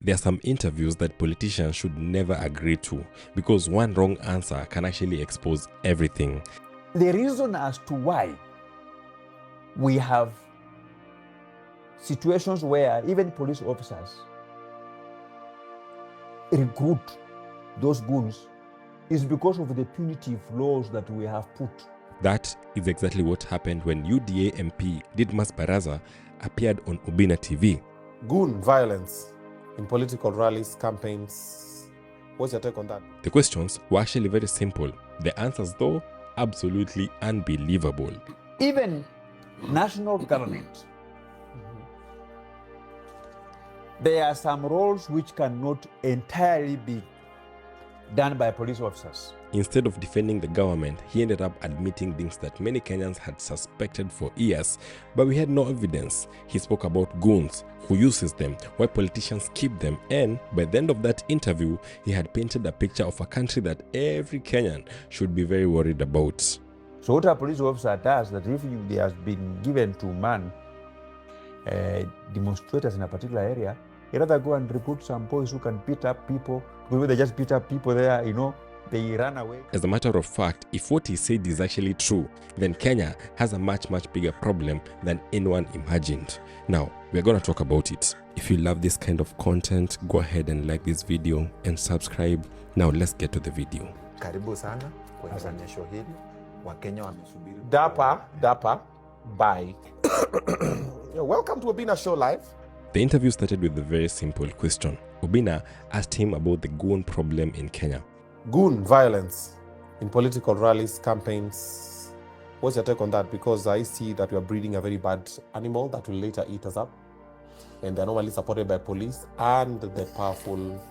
There are some interviews that politicians should never agree to because one wrong answer can actually expose everything. The reason as to why we have situations where even police officers recruit those goons is because of the punitive laws that we have put. That is exactly what happened when UDA MP Didmas Baraza appeared on Obina TV. Goon violence in political rallies, campaigns. What's your take on that? The questions were actually very simple. The answers, though, absolutely unbelievable. Even national government, there are some roles which cannot entirely be done by police officers. Instead of defending the government, he ended up admitting things that many Kenyans had suspected for years, but we had no evidence. He spoke about goons, who uses them, why politicians keep them, and by the end of that interview, he had painted a picture of a country that every Kenyan should be very worried about. So what a police officer does, that if he has been given to man demonstrators in a particular area, he'd rather go and recruit some boys who can beat up people, because when they just beat up people there, they run away. As a matter of fact, if what he said is actually true, then Kenya has a much bigger problem than anyone imagined. Now, we're going to talk about it. If you love this kind of content, go ahead and like this video and subscribe. Now, let's get to the video. Karibu sana kwenye onyesho hili. Wakenya wamesubiri. Dapa, bye. Welcome to Obina Show Live. The interview started with a very simple question. Obina asked him about the goon problem in Kenya. Goon violence in political rallies, campaigns. What's your take on that? Because I see that we are breeding a very bad animal that will later eat us up. And they're normally supported by police and the powerful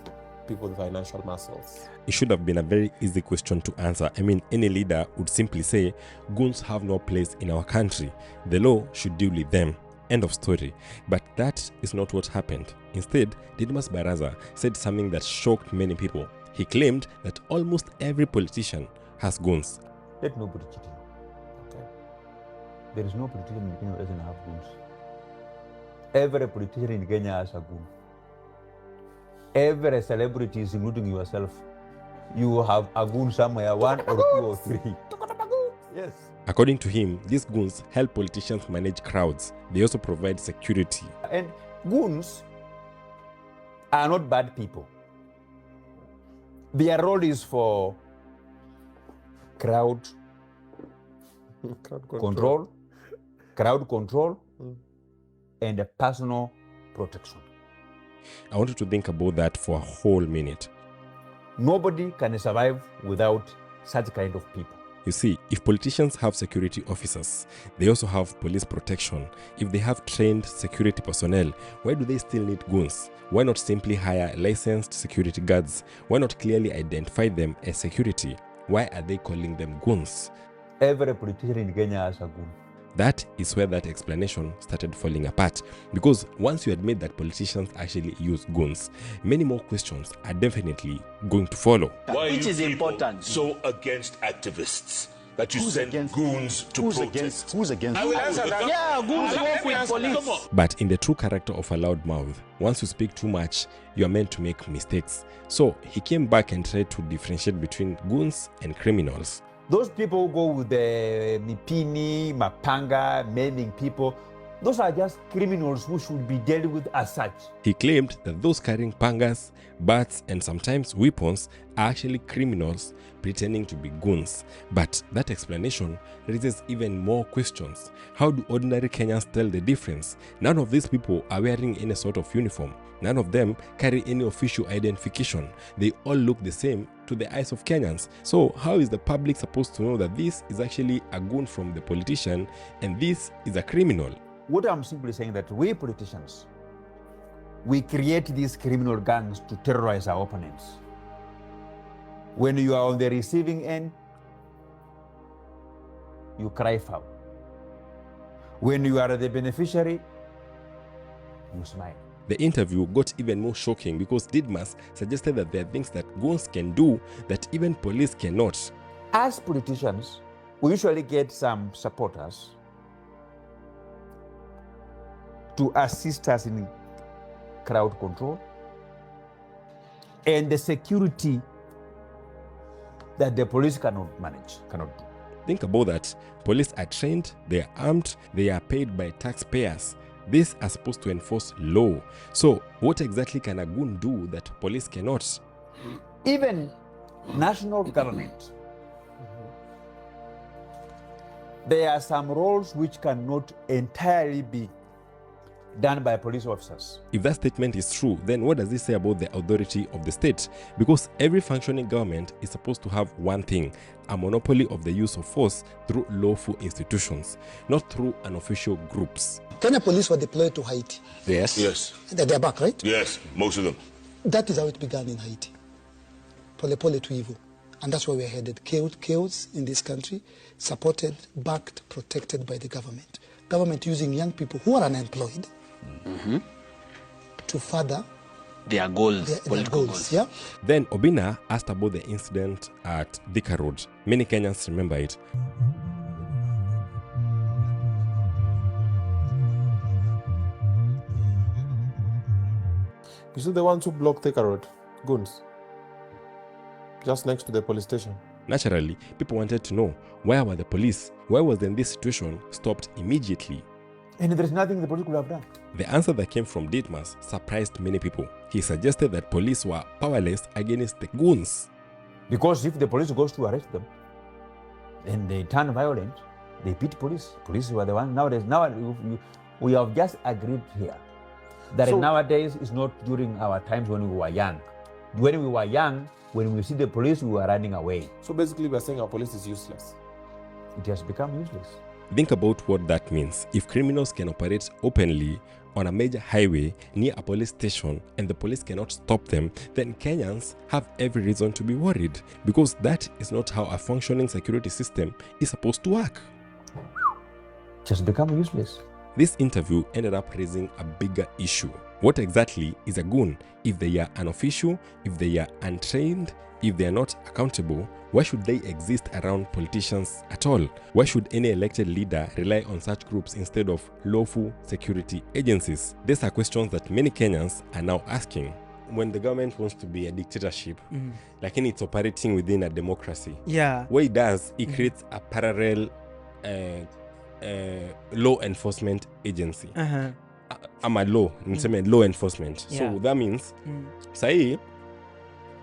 people with financial muscles. It should have been a very easy question to answer. I mean, any leader would simply say, goons have no place in our country. The law should deal with them. End of story. But that is not what happened. Instead, Didmas Baraza said something that shocked many people. He claimed that almost every politician has goons. Let nobody cheat you. Okay. There is no politician in Kenya who doesn't have goons. Every politician in Kenya has a goon. Every celebrity, including yourself, you have a goon somewhere, one or two or three. Yes. According to him, these goons help politicians manage crowds. They also provide security. And goons are not bad people. Their role is for crowd control, and personal protection. I want you to think about that for a whole minute. Nobody can survive without such kind of people. You see, if politicians have security officers, they also have police protection. If they have trained security personnel, why do they still need goons? Why not simply hire licensed security guards? Why not clearly identify them as security? Why are they calling them goons? Every politician in Kenya has a goon. That is where that explanation started falling apart. Because once you admit that politicians actually use goons, many more questions are definitely going to follow. Why Which are is you people important. so against activists that you send goons to protest? Who's against? I will answer that. Yeah, goons work with police. Come on. But in the true character of a loud mouth, once you speak too much, you are meant to make mistakes. So he came back and tried to differentiate between goons and criminals. Those people who go with the mipini, mapanga, maiming people, those are just criminals who should be dealt with as such. He claimed that those carrying pangas, bats, and sometimes weapons are actually criminals pretending to be goons. But that explanation raises even more questions. How do ordinary Kenyans tell the difference? None of these people are wearing any sort of uniform. None of them carry any official identification. They all look the same to the eyes of Kenyans. So how is the public supposed to know that this is actually a goon from the politician and this is a criminal? What I'm simply saying that we politicians, we create these criminal gangs to terrorize our opponents. When you are on the receiving end, you cry foul. When you are the beneficiary, you smile. The interview got even more shocking because Didmas suggested that there are things that goons can do that even police cannot. As politicians, we usually get some supporters to assist us in crowd control, and the security that the police cannot do. Think about that. Police are trained, they are armed, they are paid by taxpayers. These are supposed to enforce law. So what exactly can a goon do that police cannot? Even national government, there are some roles which cannot entirely be done by police officers. If that statement is true, then what does it say about the authority of the state? Because every functioning government is supposed to have one thing: a monopoly of the use of force through lawful institutions, not through unofficial groups. Kenya police were deployed to Haiti. Yes. Yes. They're back, right? Yes, most of them. That is how it began in Haiti. Pole pole to evil. And that's where we're headed. Chaos in this country, supported, backed, protected by the government. Government using young people who are unemployed to further Their goals, their goals. Yeah? Then Obina asked about the incident at Thika Road. Many Kenyans remember it. You see the ones who blocked Thika Road? Goons. Just next to the police station. Naturally, people wanted to know, where were the police? Why was then this situation stopped immediately? And there's nothing the police could have done. The answer that came from Ditmas surprised many people. He suggested that police were powerless against the goons. Because if the police goes to arrest them, and they turn violent, they beat police. Police were the one. Nowadays, we have just agreed here that nowadays is not during our times when we were young. When we were young, when we see the police, we were running away. So basically we're saying our police is useless. It has become useless. Think about what that means. If criminals can operate openly on a major highway near a police station and the police cannot stop them, then Kenyans have every reason to be worried, because that is not how a functioning security system is supposed to work. It has become useless. This interview ended up raising a bigger issue. What exactly is a goon? If they are unofficial, if they are untrained, if they are not accountable, why should they exist around politicians at all? Why should any elected leader rely on such groups instead of lawful security agencies? These are questions that many Kenyans are now asking. When the government wants to be a dictatorship, like it's operating within a democracy, what it does, it creates a parallel law enforcement agency. I'm a law enforcement. So that means sahi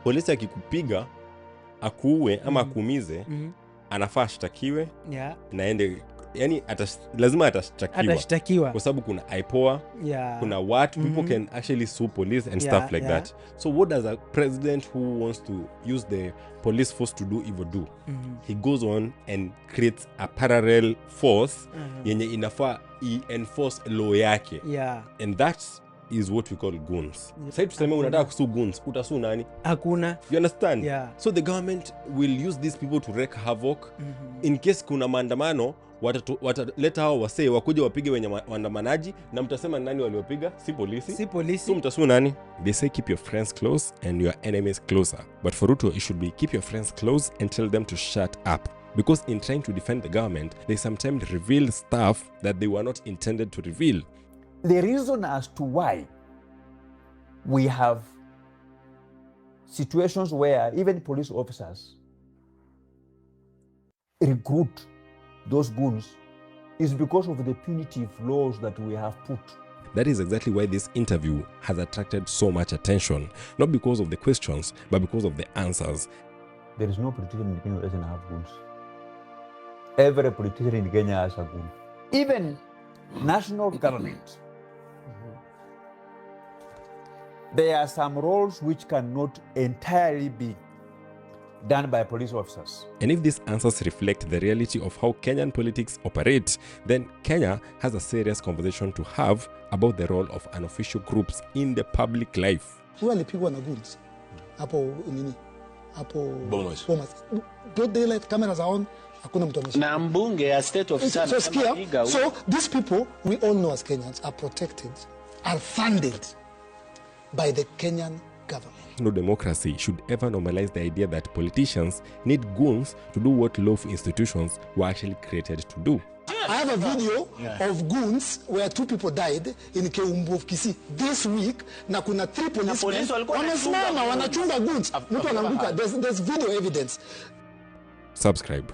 polisi akikupiga akuue ama akuumize anafaa ashtakiwe naende, yani lazima atashtakiwa kwa sababu kuna IPOA, kuna watu people can actually sue police and stuff like that. So what does a president who wants to use the police force to do evil do? He goes on and creates a parallel force yenye inafaa enforce law yake, and that is what we call goons. Sasa tuseme unataka kusue goons, utasue nani? Hakuna. You understand? So the government will use these people to wreak havoc. In case kuna maandamano, wataleta hao wasee wakuja wapige wenye waandamanaji, na mtasema nani waliopiga? Si polisi. So mtasue nani? They say keep your friends close and your enemies closer. But for Ruto, it should be keep your friends close and tell them to shut up. Because in trying to defend the government, they sometimes reveal stuff that they were not intended to reveal. The reason as to why we have situations where even police officers recruit those goons is because of the punitive laws that we have put. That is exactly why this interview has attracted so much attention. Not because of the questions, but because of the answers. There is no politician in Kenya who doesn't have goons. Every politician in Kenya has a goon. Even national government, there are some roles which cannot entirely be done by police officers. And if these answers reflect the reality of how Kenyan politics operate, then Kenya has a serious conversation to have about the role of unofficial groups in the public life. Who walipigwa na goons? Hapo nini? Hapo Bomas. Broad daylight, cameras are on. Hakuna mtu ameshika. Na mbunge ya state officer. So these people, we all know as Kenyans, are protected, are funded by the Kenyan government. No democracy should ever normalize the idea that politicians need goons to do what lawful institutions were actually created to do. I have a video of goons where 2 people died in Keumbu of Kisii this week. Na kuna 3 policemen wamesimama wanachunga goons. Mtu anaanguka. There's video evidence. Subscribe.